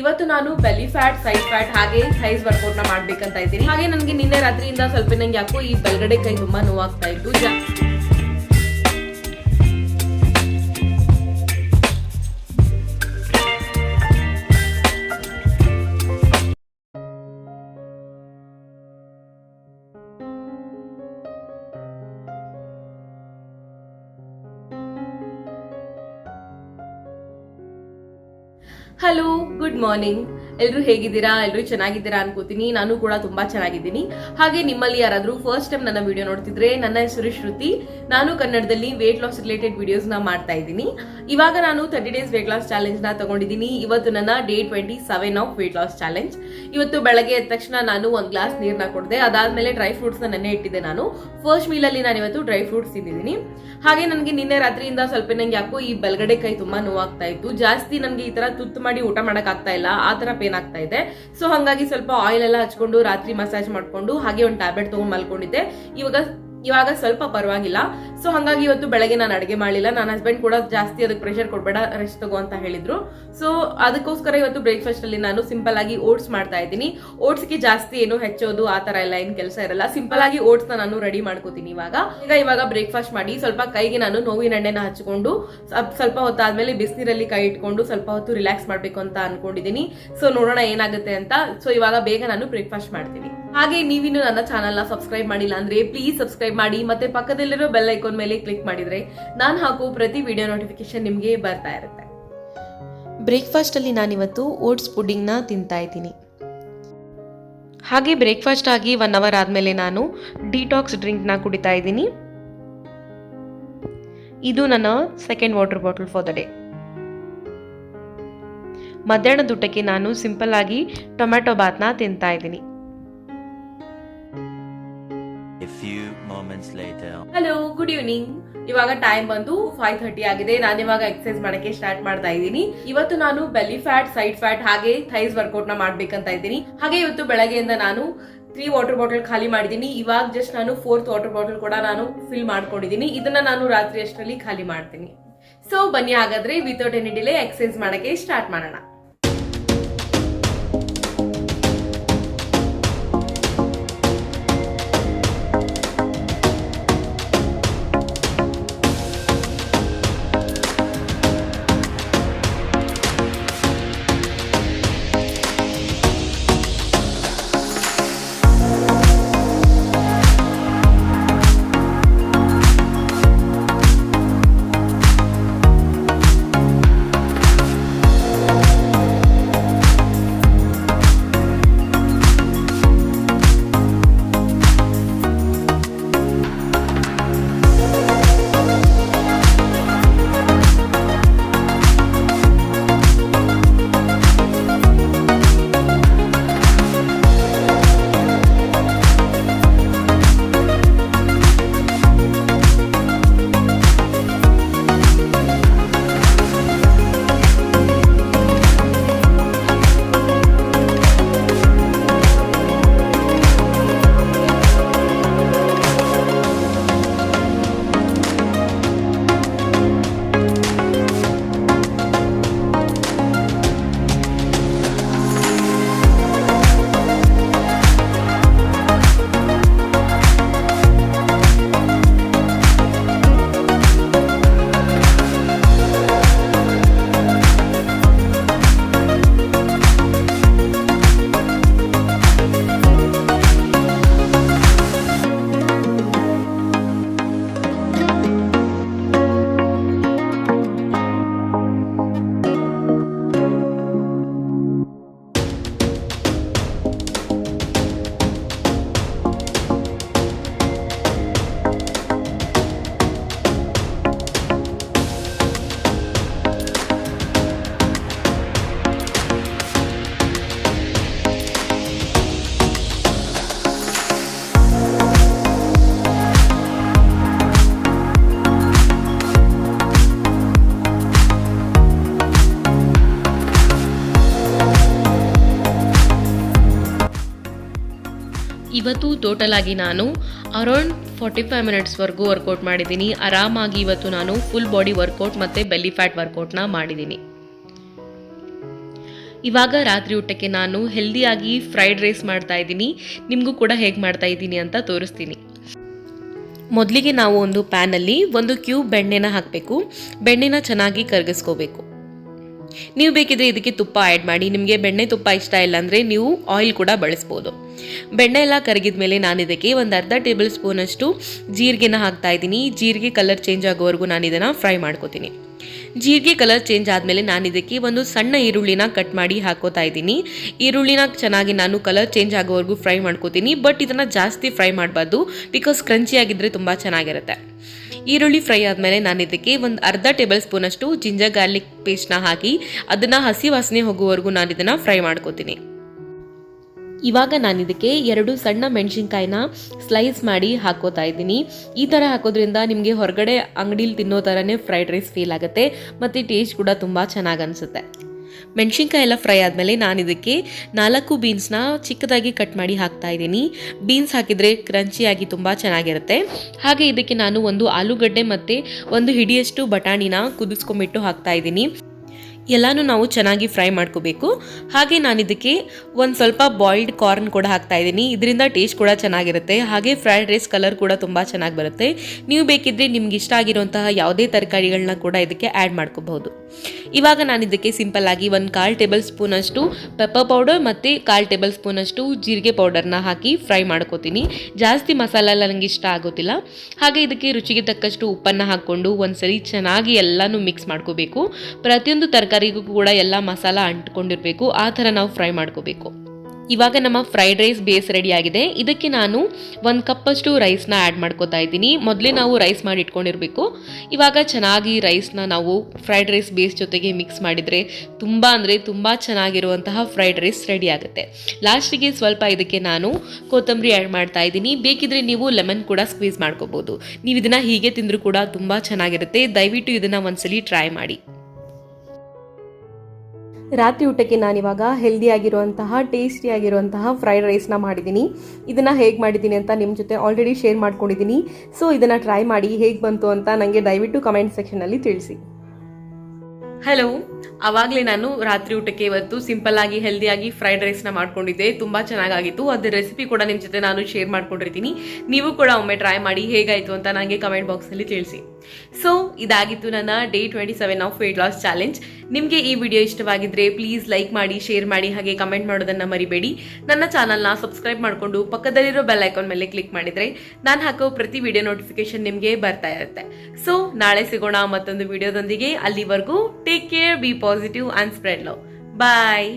ಇವತ್ತು ನಾನು ಬೆಲಿ ಫ್ಯಾಟ್, ಸೈಡ್ ಫ್ಯಾಟ್ ಹಾಗೆ ಥೈಸ್ ವರ್ಕೌಟ್ ನ ಮಾಡ್ಬೇಕಂತ ಇದ್ದೀನಿ. ಹಾಗೆ ನನಗೆ ನಿನ್ನೆ ರಾತ್ರಿಯಿಂದ ಸ್ವಲ್ಪ ನಂಗೆ ಯಾಕೋ ಈ ಬಲಗಡೆ ಕೈ ತುಂಬಾ ನೋವಾಗ್ತಾ ಇತ್ತು. Hello, good morning. ಎಲ್ಲರೂ ಹೇಗಿದ್ದೀರಾ? ಎಲ್ಲರೂ ಚೆನ್ನಾಗಿದ್ದೀರಾ ಅನ್ಕೋತೀನಿ. ನಾನು ಕೂಡ ತುಂಬಾ ಚೆನ್ನಾಗಿದ್ದೀನಿ. ಹಾಗೆ ನಿಮ್ಮಲ್ಲಿ ಯಾರಾದ್ರೂ ಫಸ್ಟ್ ಟೈಮ್ ನನ್ನ ವಿಡಿಯೋ ನೋಡ್ತಿದ್ರೆ, ನನ್ನ ಹೆಸರು ಶ್ರುತಿ. ನಾನು ಕನ್ನಡದಲ್ಲಿ ವೇಟ್ ಲಾಸ್ ರಿಲೇಟೆಡ್ ವಿಡಿಯೋಸ್ ನ ಮಾಡ್ತಾ ಇದ್ದೀನಿ. ಇವಾಗ ನಾನು 30 ಡೇಸ್ ವೇಟ್ ಲಾಸ್ ಚಾಲೆಂಜ್ ನ ತಗೊಂಡಿದ್ದೀನಿ. ಇವತ್ತು ನನ್ನ day 27 of weight loss challenge. ಇವತ್ತು ಬೆಳಗ್ಗೆ ಎದ್ದ ತಕ್ಷಣ ನಾನು ಒಂದ್ ಗ್ಲಾಸ್ ನೀರ್ನ ಕೊಡದೆ. ಅದಾದ್ಮೇಲೆ ಡ್ರೈ ಫ್ರೂಟ್ಸ್ ನ ನೆನೆ ಇಟ್ಟಿದ್ದೆ. ನಾನು ಫಸ್ಟ್ ಮೀಲ್ ಅಲ್ಲಿ ನಾನು ಇವತ್ತು ಡ್ರೈ ಫ್ರೂಟ್ಸ್ ತಿಂದಿದ್ದೀನಿ. ಹಾಗೆ ನನಗೆ ನಿನ್ನೆ ರಾತ್ರಿಯಿಂದ ಸ್ವಲ್ಪ ನಂಗೆ ಯಾಕೋ ಈ ಬಲಗಡೆ ಕೈ ತುಂಬಾ ನೋವಾಗ್ತಾ ಇತ್ತು. ಜಾಸ್ತಿ ನನಗೆ ಈ ತರ ತುತ್ತು ಮಾಡಿ ಊಟ ಮಾಡಕ್ ಆಗ್ತಾ ಇಲ್ಲ, ಆ ತರ ಪೇನ್ ಆಗ್ತಾ ಇದೆ. ಸೊ ಹಾಗಾಗಿ ಸ್ವಲ್ಪ ಆಯಿಲ್ ಎಲ್ಲ ಹಚ್ಕೊಂಡು ರಾತ್ರಿ ಮಸಾಜ್ ಮಾಡ್ಕೊಂಡು ಹಾಗೆ ಒಂದು ಟ್ಯಾಬ್ಲೆಟ್ ತಗೊಂಡ್ ಮಲ್ಕೊಂಡಿದ್ದೆ. ಇವಾಗ ಸ್ವಲ್ಪ ಪರವಾಗಿಲ್ಲ. ಸೊ ಹಾಗಾಗಿ ಇವತ್ತು ಬೆಳಗ್ಗೆ ನಾನು ಅಡುಗೆ ಮಾಡಲಿಲ್ಲ. ನನ್ನ ಹಸ್ಬೆಂಡ್ ಕೂಡ ಜಾಸ್ತಿ ಅದಕ್ಕೆ ಪ್ರೆಷರ್ ಕೊಡಬೇಡ, ರೆಸ್ಟ್ ತಗೋ ಅಂತ ಹೇಳಿದ್ರು. ಸೊ ಅದಕ್ಕೋಸ್ಕರ ಇವತ್ತು ಬ್ರೇಕ್ಫಾಸ್ಟ್ ಅಲ್ಲಿ ನಾನು ಸಿಂಪಲ್ ಆಗಿ ಓಟ್ಸ್ ಮಾಡ್ತಾ ಇದ್ದೀನಿ. ಓಟ್ಸ್ಗೆ ಜಾಸ್ತಿ ಏನು ಹೆಚ್ಚೋದು ಆ ತರ ಎಲ್ಲ ಏನ್ ಕೆಲಸ ಇರಲ್ಲ. ಸಿಂಪಲ್ ಆಗಿ ಓಟ್ಸ್ ನಾನು ರೆಡಿ ಮಾಡ್ಕೋತೀನಿ. ಇವಾಗ ಬ್ರೇಕ್ಫಾಸ್ಟ್ ಮಾಡಿ ಸ್ವಲ್ಪ ಕೈಗೆ ನಾನು ನೋವಿನ ಎಣ್ಣೆನ ಹಚ್ಕೊಂಡು ಸ್ವಲ್ಪ ಹೊತ್ತಾದ್ಮೇಲೆ ಬಿಸಿನೀರಲ್ಲಿ ಕೈ ಇಟ್ಕೊಂಡು ಸ್ವಲ್ಪ ಹೊತ್ತು ರಿಲ್ಯಾಕ್ಸ್ ಮಾಡ್ಬೇಕು ಅಂತ ಅನ್ಕೊಂಡಿದ್ದೀನಿ. ಸೊ ನೋಡೋಣ ಏನಾಗುತ್ತೆ ಅಂತ. ಸೊ ಇವಾಗ ಬೇಗ ನಾನು ಬ್ರೇಕ್ಫಾಸ್ಟ್ ಮಾಡ್ತೀನಿ. ಹಾಗೆ ನೀವಿನ್ನು ನನ್ನ ಚಾನಲ್ ನ ಸಬ್ಸ್ಕ್ರೈಬ್ ಮಾಡಿಲ್ಲ ಅಂದ್ರೆ ಪ್ಲೀಸ್ ಸಬ್ಸ್ಕ್ರೈಬ್ ಮಾಡಿ, ಮತ್ತೆ ಪಕ್ಕದಲ್ಲಿರೋ ಬೆಲ್ ಐಕಾನ್ ಮೇಲೆ ಕ್ಲಿಕ್ ಮಾಡಿದ್ರೆ ನಾನು ಹಾಕೋ ಪ್ರತಿ ವಿಡಿಯೋ ನೋಟಿಫಿಕೇಶನ್ ನಿಮ್ಗೆ ಬರ್ತಾ ಇರುತ್ತೆ. ಬ್ರೇಕ್ಫಾಸ್ಟ್ ಅಲ್ಲಿ ನಾನಿವತ್ತು ಓಟ್ಸ್ ಪುಡಿಂಗ್ ನ ತಿಂತಾ ಇದ್ದೀನಿ. ಹಾಗೆ ಬ್ರೇಕ್ಫಾಸ್ಟ್ ಆಗಿ 1 ಅವರ್ ಆದ್ಮೇಲೆ ನಾನು ಡಿಟಾಕ್ಸ್ ಡ್ರಿಂಕ್ ನ ಕುಡಿತಾ ಇದ್ದೀನಿ. ಇದು ನನ್ನ second water bottle for the day. ಮಧ್ಯಾಹ್ನದ ಊಟಕ್ಕೆ ನಾನು ಸಿಂಪಲ್ ಆಗಿ ಟೊಮ್ಯಾಟೊ ಬಾತ್ ನ ತಿಂತಾ ಇದ್ದೀನಿ. Hello, good evening. ಇವಾಗ ಟೈಮ್ ಬಂದು 5:30 ಆಗಿದೆ. ನಾನು ಇವಾಗ ಎಕ್ಸರ್ಸೈಸ್ ಮಾಡಕ್ಕೆ ಸ್ಟಾರ್ಟ್ ಮಾಡ್ತಾ ಇದ್ದೀನಿ. ಇವತ್ತು ನಾನು ಬೆಲಿ ಫ್ಯಾಟ್, ಸೈಡ್ ಫ್ಯಾಟ್ ಹಾಗೆ ಥೈಸ್ ವರ್ಕೌಟ್ ನ ಮಾಡ್ಬೇಕಂತ ಇದ್ದೀನಿ. ಹಾಗೆ ಇವತ್ತು ಬೆಳಗ್ಗೆಯಿಂದ ನಾನು 3 ವಾಟರ್ ಬಾಟಲ್ ಖಾಲಿ ಮಾಡಿದ್ದೀನಿ. ಇವಾಗ ಜಸ್ಟ್ ನಾನು 4th ವಾಟರ್ ಬಾಟಲ್ ಕೂಡ ನಾನು ಫಿಲ್ ಮಾಡ್ಕೊಂಡಿದ್ದೀನಿ. ಇದನ್ನ ನಾನು ರಾತ್ರಿ ಅಷ್ಟರಲ್ಲಿ ಖಾಲಿ ಮಾಡ್ತೀನಿ. ಸೊ ಬನ್ನಿ ಹಾಗಾದ್ರೆ ವಿತೌಟ್ ಎನಿ ಡಿಲೇ ಎಕ್ಸರ್ಸೈಸ್ ಮಾಡಕ್ಕೆ ಸ್ಟಾರ್ಟ್ ಮಾಡೋಣ. ಇವತ್ತು ಟೋಟಲ್ ಆಗಿ ನಾನು ಅರೌಂಡ್ 45 ಮಿನಿಟ್ಸ್ವರೆಗೂ ವರ್ಕೌಟ್ ಮಾಡಿದ್ದೀನಿ. ಆರಾಮಾಗಿ ಇವತ್ತು ನಾನು ಫುಲ್ ಬಾಡಿ ವರ್ಕೌಟ್ ಮತ್ತು ಬೆಲ್ಲಿ ಫ್ಯಾಟ್ ವರ್ಕೌಟ್ನ ಮಾಡಿದ್ದೀನಿ. ಇವಾಗ ರಾತ್ರಿ ಊಟಕ್ಕೆ ನಾನು ಹೆಲ್ದಿಯಾಗಿ ಫ್ರೈಡ್ ರೈಸ್ ಮಾಡ್ತಾ ಇದ್ದೀನಿ. ನಿಮಗೂ ಕೂಡ ಹೇಗೆ ಮಾಡ್ತಾ ಇದ್ದೀನಿ ಅಂತ ತೋರಿಸ್ತೀನಿ. ಮೊದಲಿಗೆ ನಾವು ಒಂದು ಪ್ಯಾನಲ್ಲಿ 1 ಕ್ಯೂಬ್ ಬೆಣ್ಣೆನ ಹಾಕಬೇಕು. ಬೆಣ್ಣೆನ ಚೆನ್ನಾಗಿ ಕರಗಿಸ್ಕೋಬೇಕು. ನೀವು ಬೇಕಿದ್ರೆ ಇದಕ್ಕೆ ತುಪ್ಪ ಆ್ಯಡ್ ಮಾಡಿ. ನಿಮಗೆ ಬೆಣ್ಣೆ ತುಪ್ಪ ಇಷ್ಟ ಇಲ್ಲ ಅಂದರೆ ನೀವು ಆಯಿಲ್ ಕೂಡ ಬಳಸ್ಬೋದು. ಬೆಣ್ಣೆ ಎಲ್ಲ ಕರಗಿದ ಮೇಲೆ ನಾನು ಇದಕ್ಕೆ ಒಂದು ಅರ್ಧ ಟೇಬಲ್ ಸ್ಪೂನಷ್ಟು ಜೀರಿಗೆನ ಹಾಕ್ತಾ ಇದ್ದೀನಿ. ಜೀರಿಗೆ ಕಲರ್ ಚೇಂಜ್ ಆಗೋವರೆಗೂ ನಾನು ಇದನ್ನು ಫ್ರೈ ಮಾಡ್ಕೋತೀನಿ. ಜೀರಿಗೆ ಕಲರ್ ಚೇಂಜ್ ಆದಮೇಲೆ ನಾನು ಇದಕ್ಕೆ ಒಂದು ಸಣ್ಣ ಈರುಳ್ಳಿನ ಕಟ್ ಮಾಡಿ ಹಾಕೋತಾ ಇದ್ದೀನಿ. ಈರುಳ್ಳಿನ ಚೆನ್ನಾಗಿ ನಾನು ಕಲರ್ ಚೇಂಜ್ ಆಗೋವರೆಗೂ ಫ್ರೈ ಮಾಡ್ಕೋತೀನಿ. ಬಟ್ ಇದನ್ನು ಜಾಸ್ತಿ ಫ್ರೈ ಮಾಡಬಾರ್ದು, ಬಿಕಾಸ್ ಕ್ರಂಚಿ ಆಗಿದ್ದರೆ ತುಂಬ ಚೆನ್ನಾಗಿರುತ್ತೆ. ಈರುಳ್ಳಿ ಫ್ರೈ ಆದಮೇಲೆ ನಾನು ಇದಕ್ಕೆ ಒಂದು ಅರ್ಧ ಟೇಬಲ್ ಸ್ಪೂನಷ್ಟು ಜಿಂಜರ್ ಗಾರ್ಲಿಕ್ ಪೇಸ್ಟ್ನ ಹಾಕಿ ಅದನ್ನು ಹಸಿ ವಾಸನೆ ಹೋಗುವವರೆಗೂ ನಾನು ಇದನ್ನು ಫ್ರೈ ಮಾಡ್ಕೋತೀನಿ. ಇವಾಗ ನಾನು ಇದಕ್ಕೆ 2 ಸಣ್ಣ ಮೆಣಸಿನ್ಕಾಯಿನ ಸ್ಲೈಸ್ ಮಾಡಿ ಹಾಕೋತಾ ಇದ್ದೀನಿ. ಈ ಥರ ಹಾಕೋದ್ರಿಂದ ನಿಮಗೆ ಹೊರಗಡೆ ಅಂಗಡಿಲಿ ತಿನ್ನೋ ಥರನೇ ಫ್ರೈಡ್ ರೈಸ್ ಫೀಲ್ ಆಗುತ್ತೆ ಮತ್ತು ಟೇಸ್ಟ್ ಕೂಡ ತುಂಬ ಚೆನ್ನಾಗಿ ಅನಿಸುತ್ತೆ. ಮೆಣಸಿನ್ಕಾಯಿ ಎಲ್ಲ ಫ್ರೈ ಆದಮೇಲೆ ನಾನು ಇದಕ್ಕೆ 4 ಬೀನ್ಸ್ನ ಚಿಕ್ಕದಾಗಿ ಕಟ್ ಮಾಡಿ ಹಾಕ್ತಾ ಇದ್ದೀನಿ. ಬೀನ್ಸ್ ಹಾಕಿದರೆ ಕ್ರಂಚಿಯಾಗಿ ತುಂಬ ಚೆನ್ನಾಗಿರುತ್ತೆ. ಹಾಗೆ ಇದಕ್ಕೆ ನಾನು 1 ಆಲೂಗಡ್ಡೆ ಮತ್ತು 1 ಹಿಡಿಯಷ್ಟು ಬಟಾಣಿನ ಕುದಿಸ್ಕೊಂಬಿಟ್ಟು ಹಾಕ್ತಾ ಇದ್ದೀನಿ. ಎಲ್ಲನೂ ನಾವು ಚೆನ್ನಾಗಿ ಫ್ರೈ ಮಾಡ್ಕೋಬೇಕು. ಹಾಗೆ ನಾನು ಇದಕ್ಕೆ ಒಂದು ಸ್ವಲ್ಪ ಬಾಯ್ಲ್ಡ್ ಕಾರ್ನ್ ಕೂಡ ಹಾಕ್ತಾ ಇದ್ದೀನಿ. ಇದರಿಂದ ಟೇಸ್ಟ್ ಕೂಡ ಚೆನ್ನಾಗಿರುತ್ತೆ. ಹಾಗೆ ಫ್ರೈಡ್ ರೈಸ್ ಕಲರ್ ಕೂಡ ತುಂಬ ಚೆನ್ನಾಗಿ ಬರುತ್ತೆ. ನೀವು ಬೇಕಿದ್ರೆ ನಿಮ್ಗೆ ಇಷ್ಟ ಆಗಿರುವಂತಹ ಯಾವುದೇ ತರಕಾರಿಗಳನ್ನ ಕೂಡ ಇದಕ್ಕೆ ಆ್ಯಡ್ ಮಾಡ್ಕೋಬಹುದು. ಇವಾಗ ನಾನು ಇದಕ್ಕೆ ಸಿಂಪಲ್ ಆಗಿ 1/4 ಟೇಬಲ್ ಸ್ಪೂನಷ್ಟು ಪೆಪ್ಪರ್ ಪೌಡರ್ ಮತ್ತು 1/4 ಟೇಬಲ್ ಸ್ಪೂನಷ್ಟು ಜೀರಿಗೆ ಪೌಡರ್ನ ಹಾಕಿ ಫ್ರೈ ಮಾಡ್ಕೋತೀನಿ. ಜಾಸ್ತಿ ಮಸಾಲೆ ಎಲ್ಲ ನನಗೆ ಇಷ್ಟ ಆಗೋದಿಲ್ಲ. ಹಾಗೆ ಇದಕ್ಕೆ ರುಚಿಗೆ ತಕ್ಕಷ್ಟು ಉಪ್ಪನ್ನು ಹಾಕ್ಕೊಂಡು ಒಂದ್ಸರಿ ಚೆನ್ನಾಗಿ ಎಲ್ಲನೂ ಮಿಕ್ಸ್ ಮಾಡ್ಕೋಬೇಕು. ಪ್ರತಿಯೊಂದು ತರಕಾರಿಗೂ ಕೂಡ ಎಲ್ಲ ಮಸಾಲ ಅಂಟ್ಕೊಂಡಿರಬೇಕು. ಆ ಥರ ನಾವು ಫ್ರೈ ಮಾಡ್ಕೋಬೇಕು. ಇವಾಗ ನಮ್ಮ ಫ್ರೈಡ್ ರೈಸ್ ಬೇಸ್ ರೆಡಿ ಆಗಿದೆ. ಇದಕ್ಕೆ ನಾನು 1 ಕಪ್ಪಷ್ಟು ರೈಸ್ನ ಆ್ಯಡ್ ಮಾಡ್ಕೋತಾ ಇದ್ದೀನಿ. ಮೊದಲೇ ನಾವು ರೈಸ್ ಮಾಡಿ ಇಟ್ಕೊಂಡಿರಬೇಕು. ಇವಾಗ ಚೆನ್ನಾಗಿ ರೈಸ್ನ ನಾವು ಫ್ರೈಡ್ ರೈಸ್ ಬೇಸ್ ಜೊತೆಗೆ ಮಿಕ್ಸ್ ಮಾಡಿದರೆ ತುಂಬ ಚೆನ್ನಾಗಿರುವಂತಹ ಫ್ರೈಡ್ ರೈಸ್ ರೆಡಿ ಆಗುತ್ತೆ. ಲಾಸ್ಟಿಗೆ ಸ್ವಲ್ಪ ಇದಕ್ಕೆ ನಾನು ಕೊತ್ತಂಬರಿ ಆ್ಯಡ್ ಮಾಡ್ತಾ ಇದ್ದೀನಿ. ಬೇಕಿದ್ರೆ ನೀವು ಲೆಮನ್ ಕೂಡ ಸ್ಕ್ವೀಸ್ ಮಾಡ್ಕೋಬೋದು. ನೀವು ಇದನ್ನು ಹೀಗೆ ತಿಂದರೂ ಕೂಡ ತುಂಬ ಚೆನ್ನಾಗಿರುತ್ತೆ. ದಯವಿಟ್ಟು ಇದನ್ನು ಒಂದ್ಸಲಿ ಟ್ರೈ ಮಾಡಿ. ರಾತ್ರಿ ಊಟಕ್ಕೆ ನಾನಿವಾಗ ಹೆಲ್ದಿಯಾಗಿರುವಂತಹ ಟೇಸ್ಟಿಯಾಗಿರುವಂತಹ ಫ್ರೈಡ್ ರೈಸ್ನ ಮಾಡಿದ್ದೀನಿ. ಇದನ್ನು ಹೇಗೆ ಮಾಡಿದ್ದೀನಿ ಅಂತ ನಿಮ್ಮ ಜೊತೆ ಆಲ್ರೆಡಿ ಶೇರ್ ಮಾಡ್ಕೊಂಡಿದ್ದೀನಿ. ಸೊ ಇದನ್ನು ಟ್ರೈ ಮಾಡಿ ಹೇಗೆ ಬಂತು ಅಂತ ನನಗೆ ದಯವಿಟ್ಟು ಕಮೆಂಟ್ ಸೆಕ್ಷನಲ್ಲಿ ತಿಳಿಸಿ. ಹಲೋ, ಆವಾಗಲೇ ನಾನು ರಾತ್ರಿ ಊಟಕ್ಕೆ ಇವತ್ತು ಸಿಂಪಲ್ ಆಗಿ ಹೆಲ್ದಿಯಾಗಿ ಫ್ರೈಡ್ ರೈಸ್ನ ಮಾಡ್ಕೊಂಡಿದ್ದೆ. ತುಂಬ ಚೆನ್ನಾಗಿತ್ತು. ಅದರ ರೆಸಿಪಿ ಕೂಡ ನಿಮ್ಮ ಜೊತೆ ನಾನು ಶೇರ್ ಮಾಡ್ಕೊಂಡಿರ್ತೀನಿ. ನೀವು ಕೂಡ ಒಮ್ಮೆ ಟ್ರೈ ಮಾಡಿ ಹೇಗಾಯಿತು ಅಂತ ನನಗೆ ಕಮೆಂಟ್ ಬಾಕ್ಸಲ್ಲಿ ತಿಳಿಸಿ. ಸೊ ಇದಾಗಿತ್ತು ನನ್ನ day 27 of weight loss challenge. ನಿಮಗೆ ಈ ವಿಡಿಯೋ ಇಷ್ಟವಾಗಿದ್ದರೆ ಪ್ಲೀಸ್ ಲೈಕ್ ಮಾಡಿ, ಶೇರ್ ಮಾಡಿ, ಹಾಗೆ ಕಮೆಂಟ್ ಮಾಡೋದನ್ನು ಮರಿಬೇಡಿ. ನನ್ನ ಚಾನಲ್ನ ಸಬ್ಸ್ಕ್ರೈಬ್ ಮಾಡಿಕೊಂಡು ಪಕ್ಕದಲ್ಲಿರೋ ಬೆಲ್ ಐಕಾನ್ ಮೇಲೆ ಕ್ಲಿಕ್ ಮಾಡಿದರೆ ನಾನು ಹಾಕೋ ಪ್ರತಿ ವಿಡಿಯೋ ನೋಟಿಫಿಕೇಶನ್ ನಿಮಗೆ ಬರ್ತಾ ಇರುತ್ತೆ. ಸೊ ನಾಳೆ ಸಿಗೋಣ ಮತ್ತೊಂದು ವಿಡಿಯೋದೊಂದಿಗೆ. ಅಲ್ಲಿವರೆಗೂ take care, be positive and spread love. Bye.